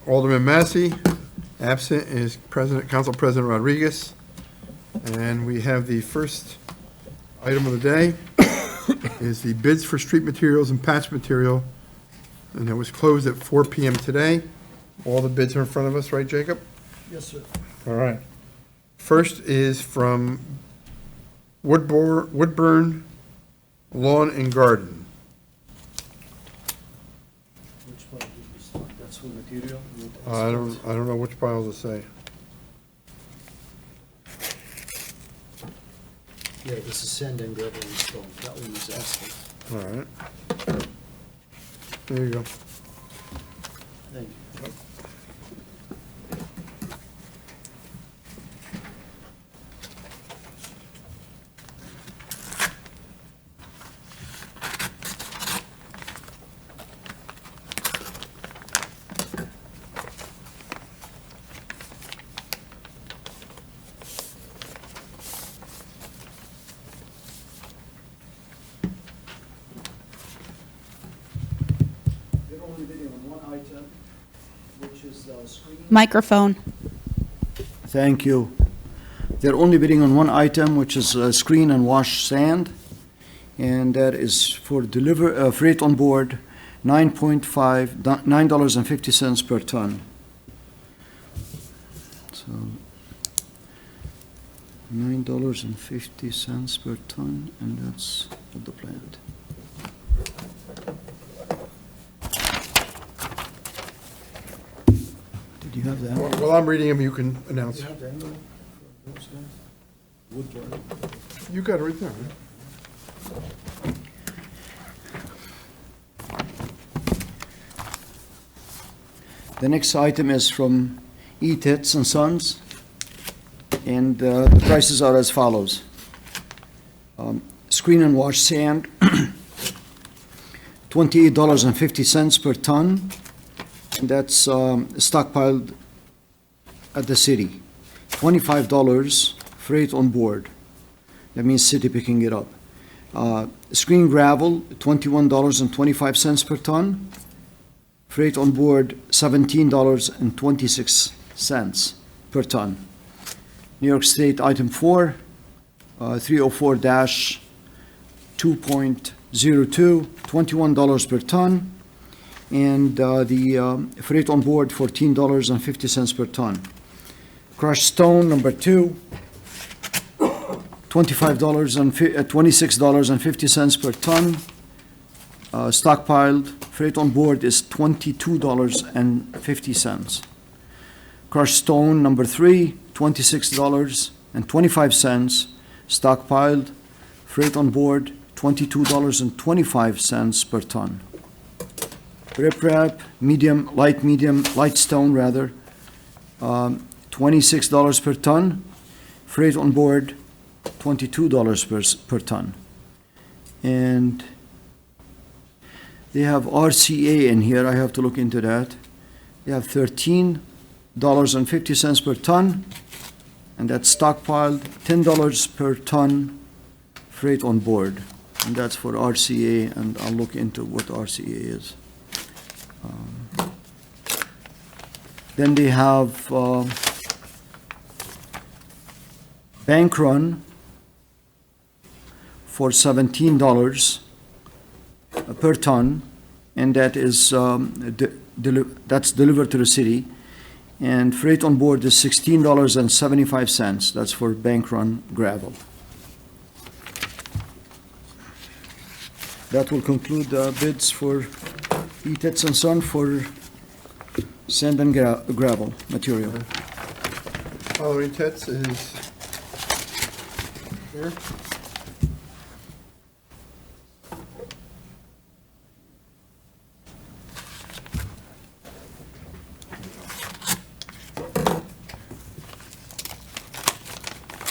Alderman Massey. Absent is Council President Rodriguez. And we have the first item of the day is the bids for street materials and patch material. And it was closed at 4 p.m. today. All the bids are in front of us, right, Jacob? Yes, sir. All right. First is from Woodburn Lawn and Garden. Which one did we start? That's for material? I don't know which pile to say. Yeah, this is sand and gravel and stone. That one is asphalt. All right. There you go. Thank you. They're only bidding on one item, which is screen. Microphone. Thank you. They're only bidding on one item, which is screen and wash sand, and that is for freight on board, $9.50 per ton. So $9.50 per ton, and that's at the plant. Did you have that? While I'm reading them, you can announce. You have the envelope for those guys? Woodburn. You got it right there. Right? The next item is from E-Tits and Sons, and the prices are as follows. Screen and wash sand, $28.50 per ton, and that's stockpiled at the city. $25 freight on board. That means city picking it up. Screen gravel, $21.25 per ton. Freight on board, $17.26 per ton. New York State item 4, 304-2.02, $21 per ton. And the freight on board, $14.50 per ton. Crushed stone, number 2, $26.50 per ton. Stockpiled freight on board is $22.50. Crushed stone, number 3, $26.25. Stockpiled freight on board, $22.25 per ton. Riprap, light stone rather, $26 per ton. Freight on board, $22 per ton. And they have RCA in here, I have to look into that. They have $13.50 per ton, and that's stockpiled, $10 per ton freight on board. And that's for RCA, and I'll look into what RCA is. Then they have bank run for $17 per ton, and that is that's delivered to the city. And freight on board is $16.75. That's for bank run gravel. That will conclude the bids for E-Tits and Son for sand and gravel material. Following Tets is here.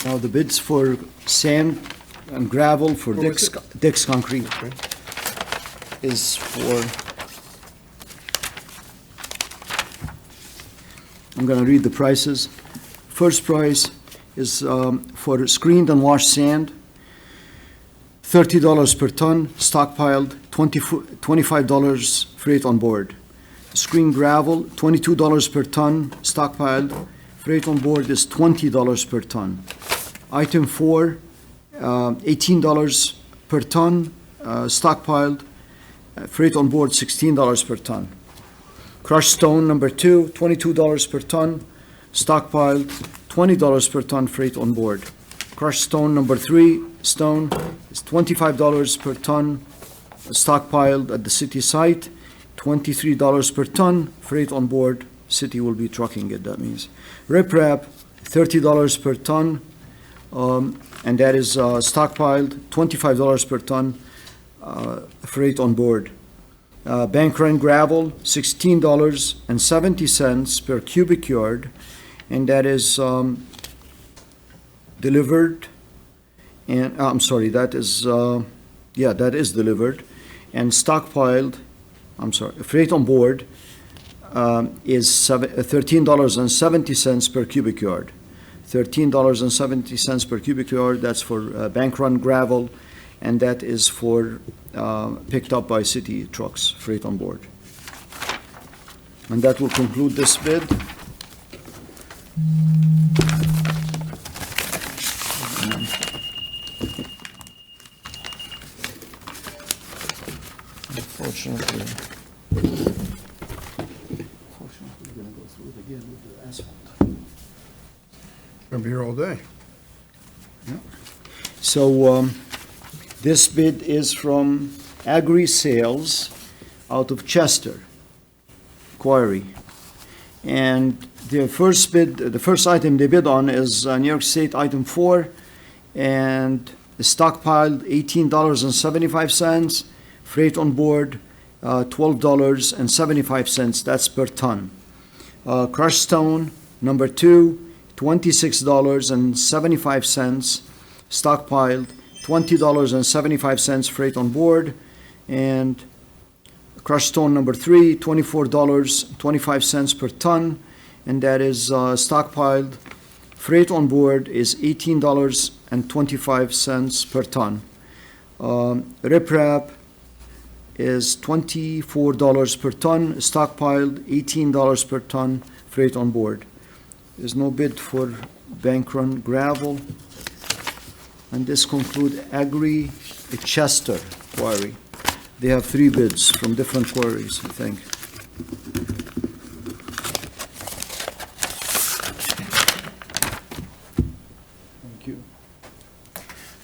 Now the bids for sand and gravel for What was Dick's Concrete Okay. is for, I'm going to read the prices. First price is for screened and washed sand, $30 per ton, stockpiled, $25 freight on board. Screen gravel, $22 per ton, stockpiled. Freight on board is $20 per ton. Item 4, $18 per ton, stockpiled. Freight on board, $16 per ton. Crushed stone, number 2, $22 per ton, stockpiled. $20 per ton, freight on board. Crushed stone, number 3, stone, is $25 per ton, stockpiled at the city site. $23 per ton, freight on board. City will be trucking it, that means. Riprap, $30 per ton, and that is stockpiled. $25 per ton, freight on board. Bank run gravel, $16.70 per cubic yard, and that is delivered. And I'm sorry, that is delivered and stockpiled. Freight on board is $13.70 per cubic yard. $13.70 per cubic yard, that's for bank run gravel, and that is for picked up by city trucks, freight on board. And that will conclude this bid. Unfortunately, we're gonna go through it again with the asphalt. Gonna be here all day. So, this bid is from Agri Sales out of Chester Quarry. And the first item they bid on is New York State item 4, and stockpiled $18.75, freight on board $12.75, that's per ton. Crushed stone, number 2, $26.75, stockpiled $20.75, freight on board. And crushed stone number 3, $24.25 per ton, and that is stockpiled. Freight on board is $18.25 per ton. Riprap is $24 per ton, stockpiled $18 per ton, freight on board. There's no bid for bank run gravel. And this concludes Agri Chester Quarry. They have 3 bids from different quarries, I think. Thank you.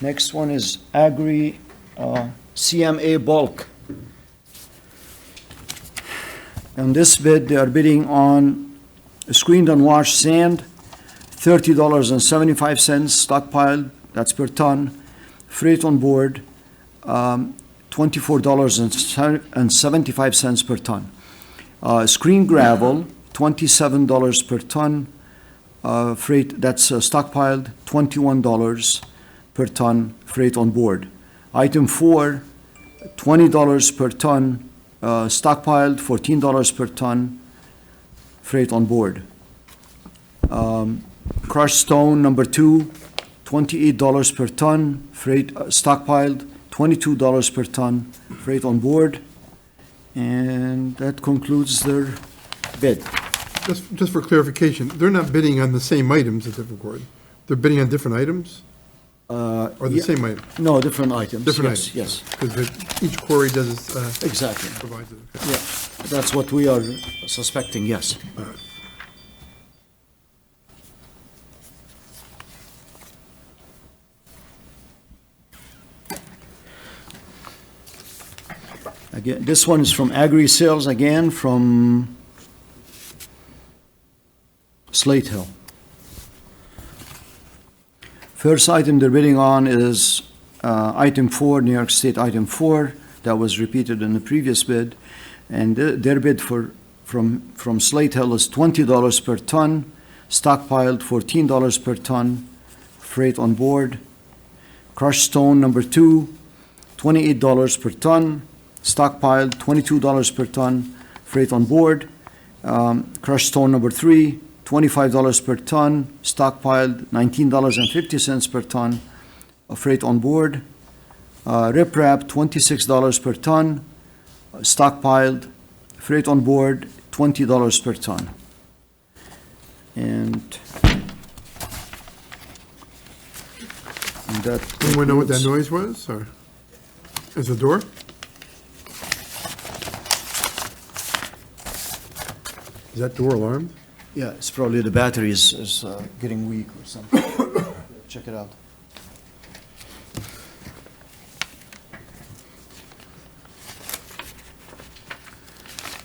Next one is Agri CMA Bulk. On this bid, they are bidding on screened and washed sand, $30.75 stockpiled, that's per ton. Freight on board, $24.75 per ton. Screen gravel, $27 per ton. Freight, that's stockpiled, $21 per ton, freight on board. Item 4, $20 per ton, stockpiled, $14 per ton, freight on board. Crushed stone number 2, $28 per ton, freight stockpiled, $22 per ton, freight on board. And that concludes their bid. Just for clarification, they're not bidding on the same items at different quarry. They're bidding on different items? Or the same item? No, different items. Different Yes, items. yes, Because each quarry does its, exactly. provides it. Yeah, that's what we are suspecting, yes. Again, this one is from Agri Sales, again, from Slate Hill. First item they're bidding on is item 4, New York State item 4, that was repeated in the previous bid. And their bid from Slate Hill is $20 per ton, stockpiled $14 per ton, freight on board. Crushed stone number 2, $28 per ton, stockpiled $22 per ton, freight on board. Crushed stone number 3, $25 per ton, stockpiled $19.50 per ton, freight on board. Riprap $26 per ton, stockpiled freight on board, $20 per ton. And that. Anyone know what that concludes- noise was, or? Is the door? Is that door alarmed? Yeah, it's probably the battery is getting weak or something. Check it out.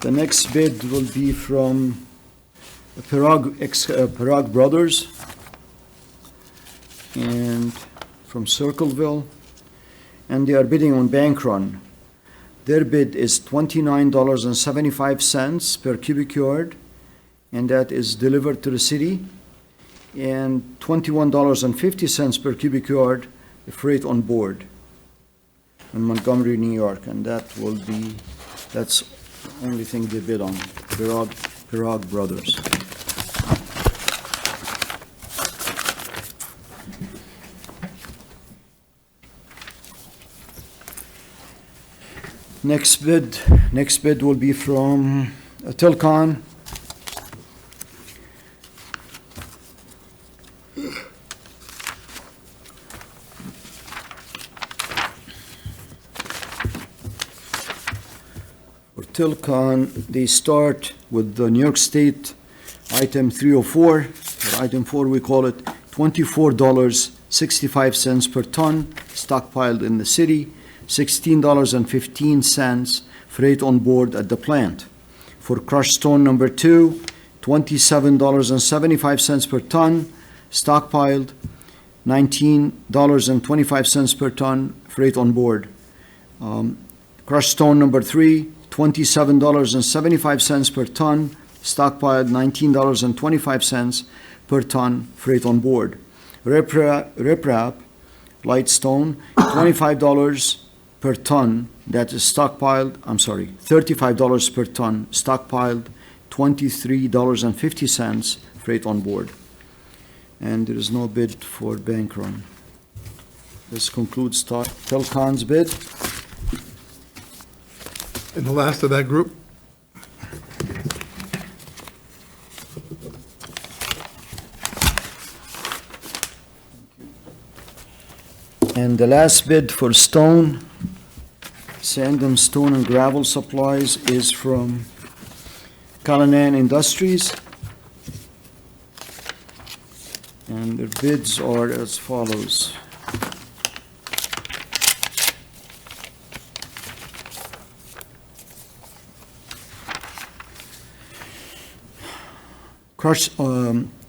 The next bid will be from Parag Brothers and from Circleville, and they are bidding on bank run. Their bid is $29.75 per cubic yard, and that is delivered to the city, and $21.50 per cubic yard freight on board in Montgomery, New York, and that's the only thing they bid on, Parag Brothers. Next bid will be from Tilcon. For Tilcon, they start with the New York State item 304, or item 4 we call it, $24.65 per ton stockpiled in the city, $16.15 freight on board at the plant. For crushed stone number 2, $27.75 per ton stockpiled, $19.25 per ton freight on board. Crushed stone number 3, $27.75 per ton stockpiled, $19.25 per ton freight on board. Riprap, light stone, $25 per ton, that is stockpiled, $35 per ton stockpiled, $23.50 freight on board. And there is no bid for bank run. This concludes Telcon's bid. And the last of that group? And the last bid for stone, sand and stone and gravel supplies is from Callanan Industries. And their bids are as follows.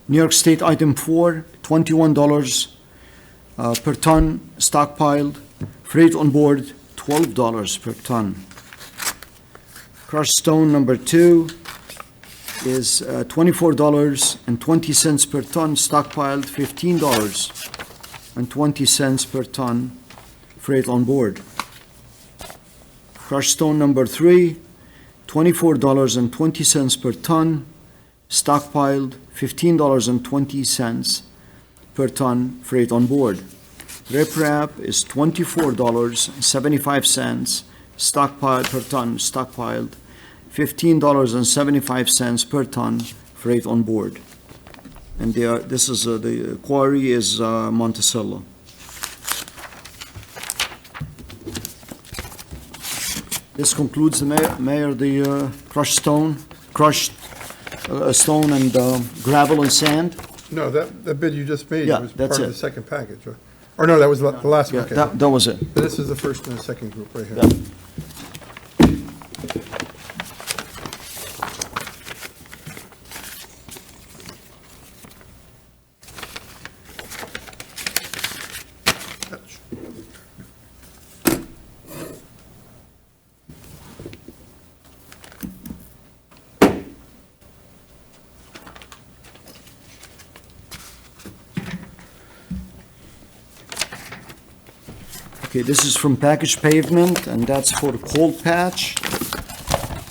New York State item 4, $21 per ton stockpiled, freight on board, $12 per ton. Crushed stone number 2 is $24.20 per ton stockpiled, $15.20 per ton freight on board. Crushed stone number 3, $24.20 per ton stockpiled, $15.20 per ton freight on board. Riprap is $24.75 stockpiled per ton stockpiled, $15.75 per ton freight on board. And the quarry is Monticello. This concludes the crushed stone and gravel and sand. No, that bid you just made Yeah, was that's part of it. the second package, right? Or no, that was the last one. Yeah, Okay. that was it. This is the first and the second group right here. Yeah. Okay, this is from Package Pavement, and that's for cold patch,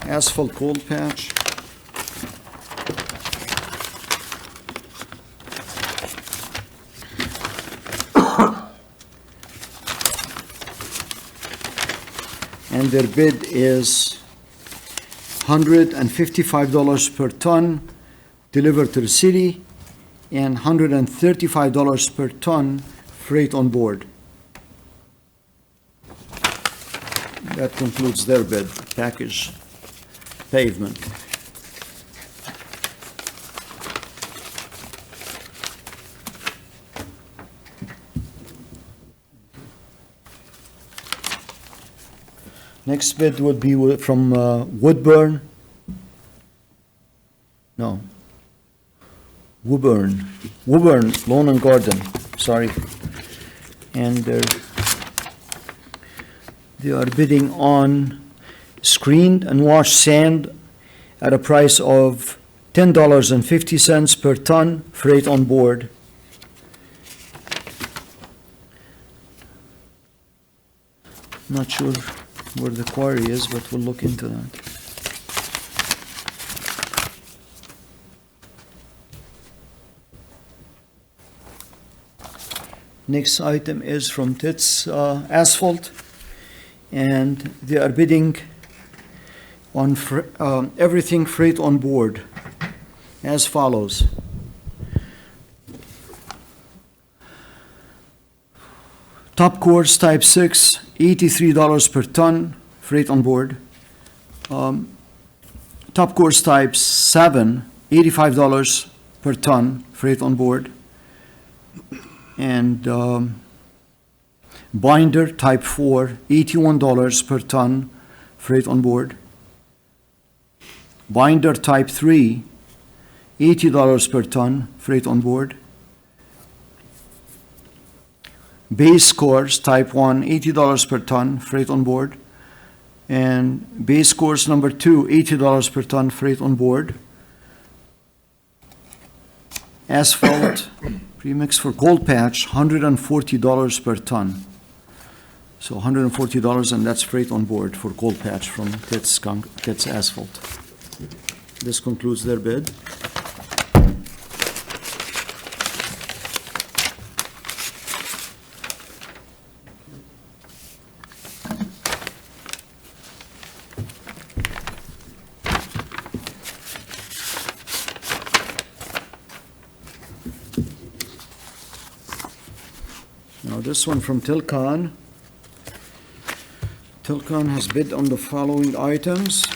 asphalt cold patch. And their bid is $155 per ton delivered to the city, and $135 per ton freight on board. That concludes their bid, package pavement. Next bid would be from Woodburn. No. Woburn Lawn and Garden, sorry. And they are bidding on screened and washed sand at a price of $10.50 per ton, freight on board. Not sure where the quarry is, but we'll look into that. Next item is from Tits Asphalt, and they are bidding on everything freight on board as follows. Top course type 6, $83 per ton, freight on board. Top course type 7, $85 per ton, freight on board. And binder type 4, $81 per ton, freight on board. Binder type 3, $80 per ton, freight on board. Base course type 1, $80 per ton, freight on board. And base course number 2, $80 per ton, freight on board. Asphalt premix for cold patch, $140 per ton. So $140, and that's freight on board for cold patch from Tits Asphalt. This concludes their bid. Now this one from Tilcon. Tilcon has bid on the following items.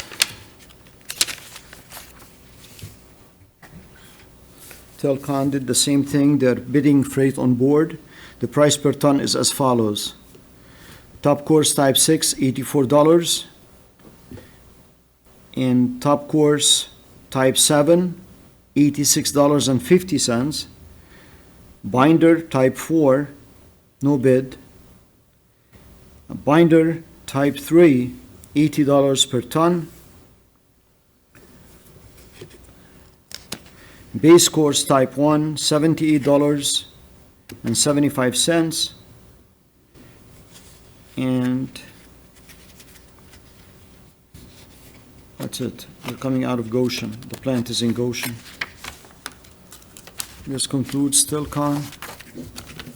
Tilcon did the same thing. They're bidding freight on board. The price per ton is as follows. Top course type 6, $84. And top course type 7, $86.50. Binder type 4, no bid. Binder type 3, $80 per ton. Base course type 1, $78.75. And that's it. We're coming out of Goshen. The plant is in Goshen. This concludes Tilcon.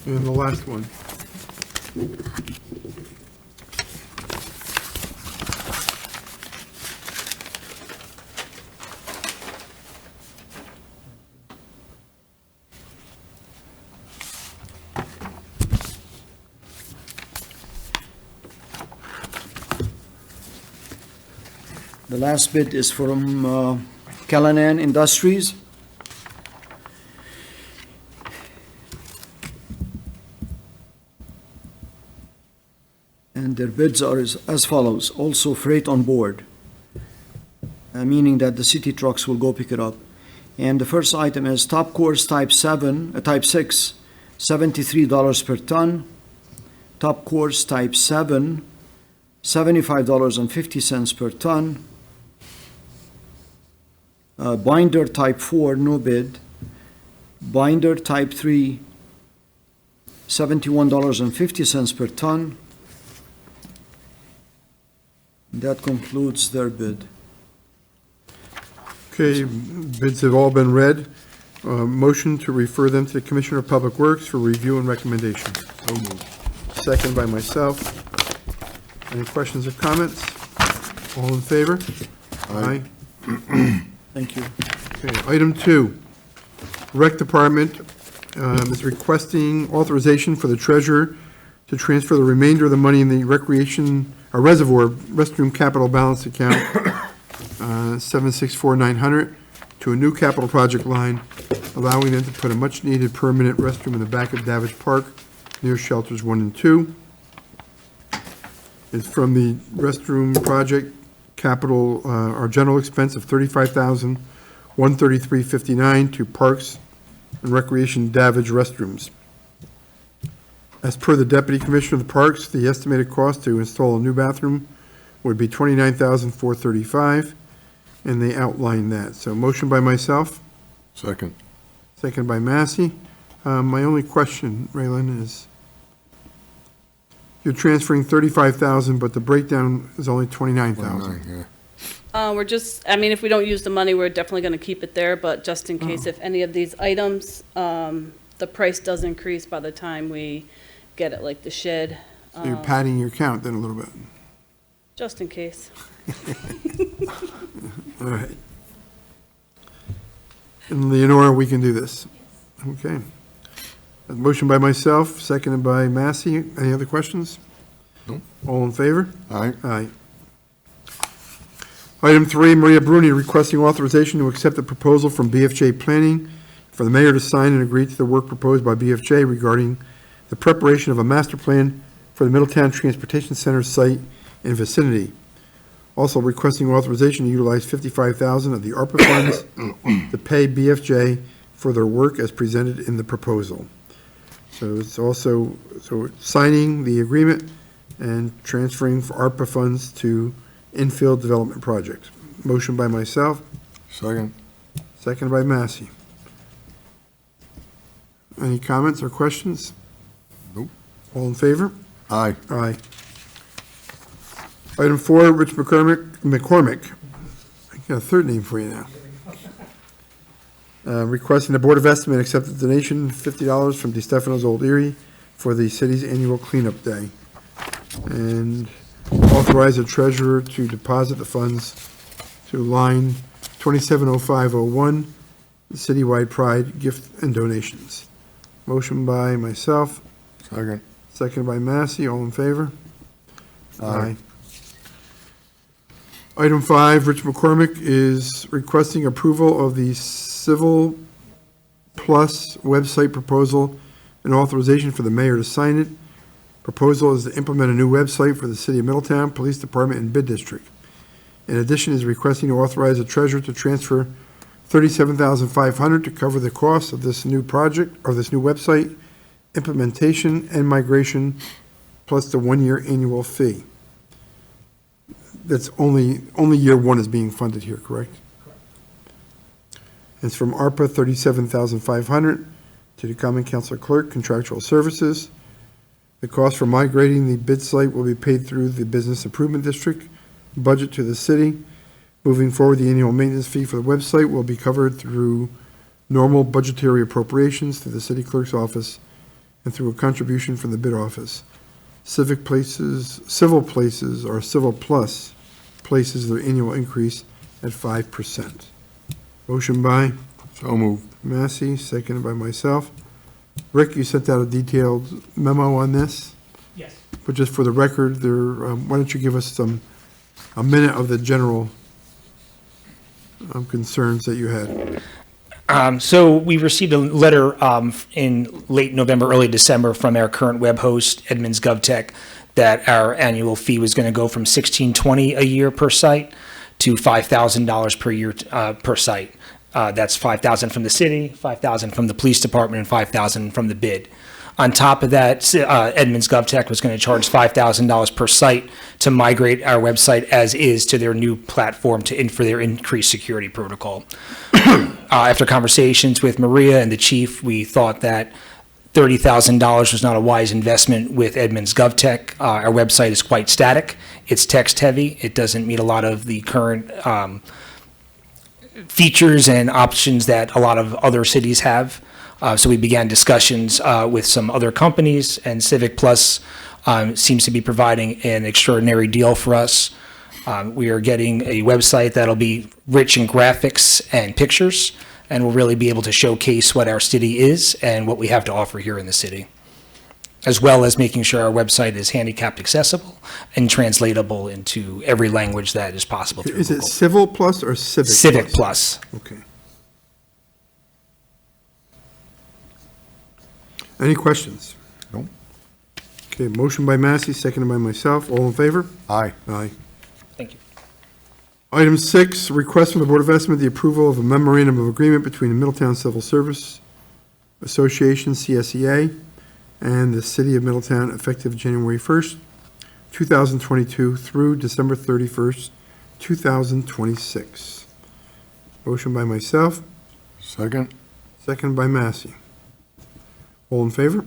And the last one. The last bid is from Callanan Industries. And their bids are as follows. Also freight on board, meaning that the city trucks will go pick it up. And the first item is top course type 6, $73 per ton. Top course type 7, $75.50 per ton. Binder type 4, no bid. Binder type 3, $71.50 per ton. That concludes their bid. Okay, bids have all been read. Motion to refer them to the Commissioner of Public Works for review and recommendation. So moved. Second by myself. Any questions or comments? All in favor? Aye. Thank you. Okay, item 2. Rec Department is requesting authorization for the treasurer to transfer the remainder of the money in the recreation, reservoir restroom capital balance account, 764,900, to a new capital project line, allowing them to put a much-needed permanent restroom in the back of Davidge Park near shelters 1 and 2. It's from the restroom project capital, our general expense of $35,133.59 to Parks and Recreation Davidge restrooms. As per the Deputy Commissioner of the Parks, the estimated cost to install a new bathroom would be $29,435, and they outlined that. So motion by myself, Second. second by Massey. My only question, Raylan, is you're transferring $35,000, but the breakdown is only $29,000. Yeah. We're just, I mean, if we don't use the money, we're definitely going to keep it there, but just in case if any of these items, the price does increase by the time we get it, like the shed, So you're padding your count then a little bit. just in case. All right. And Leonora, we can do this. Okay. A motion by myself, seconded by Massey. Any other questions? No. All in favor? Aye. Aye. Item 3, Maria Bruni requesting authorization to accept the proposal from BFJ Planning for the mayor to sign and agree to the work proposed by BFJ regarding the preparation of a master plan for the Middletown Transportation Center site and vicinity. Also requesting authorization to utilize $55,000 of the ARPA funds to pay BFJ for their work as presented in the proposal. So it's also, signing the agreement and transferring for ARPA funds to infill development project. Motion by myself, Second. seconded by Massey. Any comments or questions? Nope. All in favor? Aye. Aye. Item 4, Rich McCormick. I got a third name for you now. Requesting the Board of Estimate accept the donation, $50 from DeStefano's Old Erie for the city's annual cleanup day. And authorize the treasurer to deposit the funds to line 270501, Citywide Pride Gift and Donations. Motion by myself, Second. seconded by Massey. All in favor? Aye. Item 5, Rich McCormick is requesting approval of the Civil Plus website proposal and authorization for the mayor to sign it. Proposal is to implement a new website for the City of Middletown Police Department and Bid District. In addition, is requesting to authorize the treasurer to transfer $37,500 to cover the cost of this new project, or this new website, implementation and migration, plus the 1-year annual fee. That's only year 1 is being funded here, correct? It's from ARPA, $37,500 to the Common Council Clerk, Contractual Services. The cost for migrating the bid site will be paid through the Business Improvement District budget to the city. Moving forward, the annual maintenance fee for the website will be covered through normal budgetary appropriations through the city clerk's office and through a contribution from the bid office. Civil places, or Civil Plus places their annual increase at 5%. Motion by So moved. Massey, seconded by myself. Rick, you sent out a detailed memo on this, Yes. but just for the record, why don't you give us a minute of the general concerns that you had? So we received a letter in late November, early December from our current web host, Edmunds GovTech, that our annual fee was going to go from $16.20 a year per site to $5,000 per year per site. That's $5,000 from the city, $5,000 from the police department, and $5,000 from the bid. On top of that, Edmunds GovTech was going to charge $5,000 per site to migrate our website as is to their new platform for their increased security protocol. After conversations with Maria and the chief, we thought that $30,000 was not a wise investment with Edmunds GovTech. Our website is quite static. It's text heavy. It doesn't meet a lot of the current features and options that a lot of other cities have. So we began discussions with some other companies, and Civic Plus seems to be providing an extraordinary deal for us. We are getting a website that'll be rich in graphics and pictures, and will really be able to showcase what our city is and what we have to offer here in the city, as well as making sure our website is handicapped accessible and translatable into every language that is possible through Is it Google. Civil Plus or Civic? Civic Plus. Okay. Any questions? No. Okay, motion by Massey, seconded by myself. All in favor? Aye. Aye. Thank you. Item 6, request from the Board of Estimate the approval of a memorandum of agreement between the Middletown Civil Service Association, CSEA, and the City of Middletown effective January 1st, 2022 through December 31st, 2026. Motion by myself, Second? seconded by Massey. All in favor?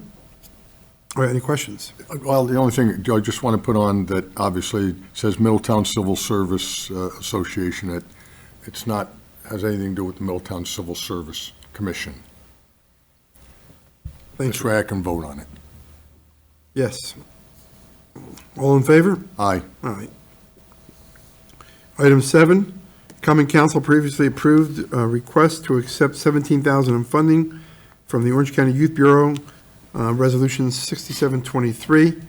All right, any questions? Well, the only thing I just want to put on that obviously says Middletown Civil Service Association, that it's not, has anything to do with the Middletown Civil Service Commission. Thank This you. way I can vote on it. Yes. All in favor? Aye. All right. Item 7, Common Council previously approved a request to accept $17,000 in funding from the Orange County Youth Bureau, Resolution 6723.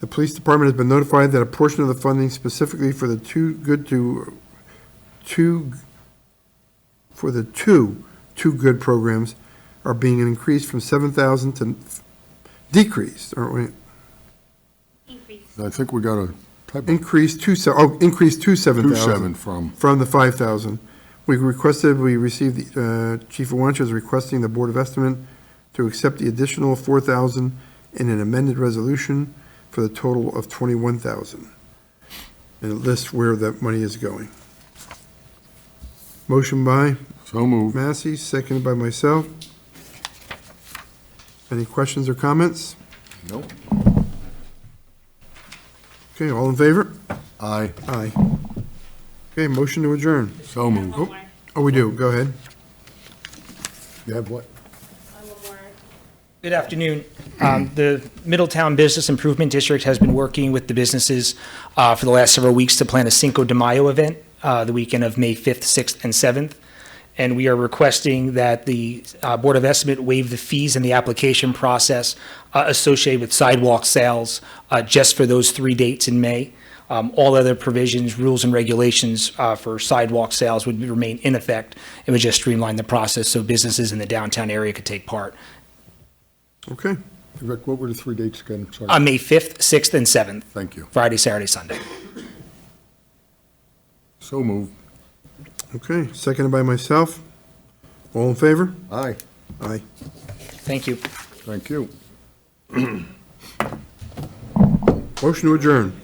The Police Department has been notified that a portion of the funding specifically for the Too Good programs are being increased from 7,000 to, decreased, aren't we? I think we got a type Increased to 7,000. 2.7 from, From the 5,000. We received, Chief of Wancho is requesting the Board of Estimate to accept the additional 4,000 in an amended resolution for the total of 21,000. And it lists where that money is going. Motion by so moved. Massey, seconded by myself. Any questions or comments? Nope. Okay, all in favor? Aye. Aye. Okay, motion to adjourn. So moved. Oh, we do, go ahead. You have what? Good afternoon. The Middletown Business Improvement District has been working with the businesses for the last several weeks to plan a Cinco de Mayo event the weekend of May 5th, 6th, and 7th. And we are requesting that the Board of Estimate waive the fees in the application process associated with sidewalk sales just for those 3 dates in May. All other provisions, rules, and regulations for sidewalk sales would remain in effect. It would just streamline the process so businesses in the downtown area could take part. Okay, Rick, what were the 3 dates again? Sorry. May 5th, 6th, and 7th, Thank you. Friday, Saturday, Sunday. So moved. okay, seconded by myself. All in favor? Aye. Aye. Thank you. Thank you. Motion to adjourn.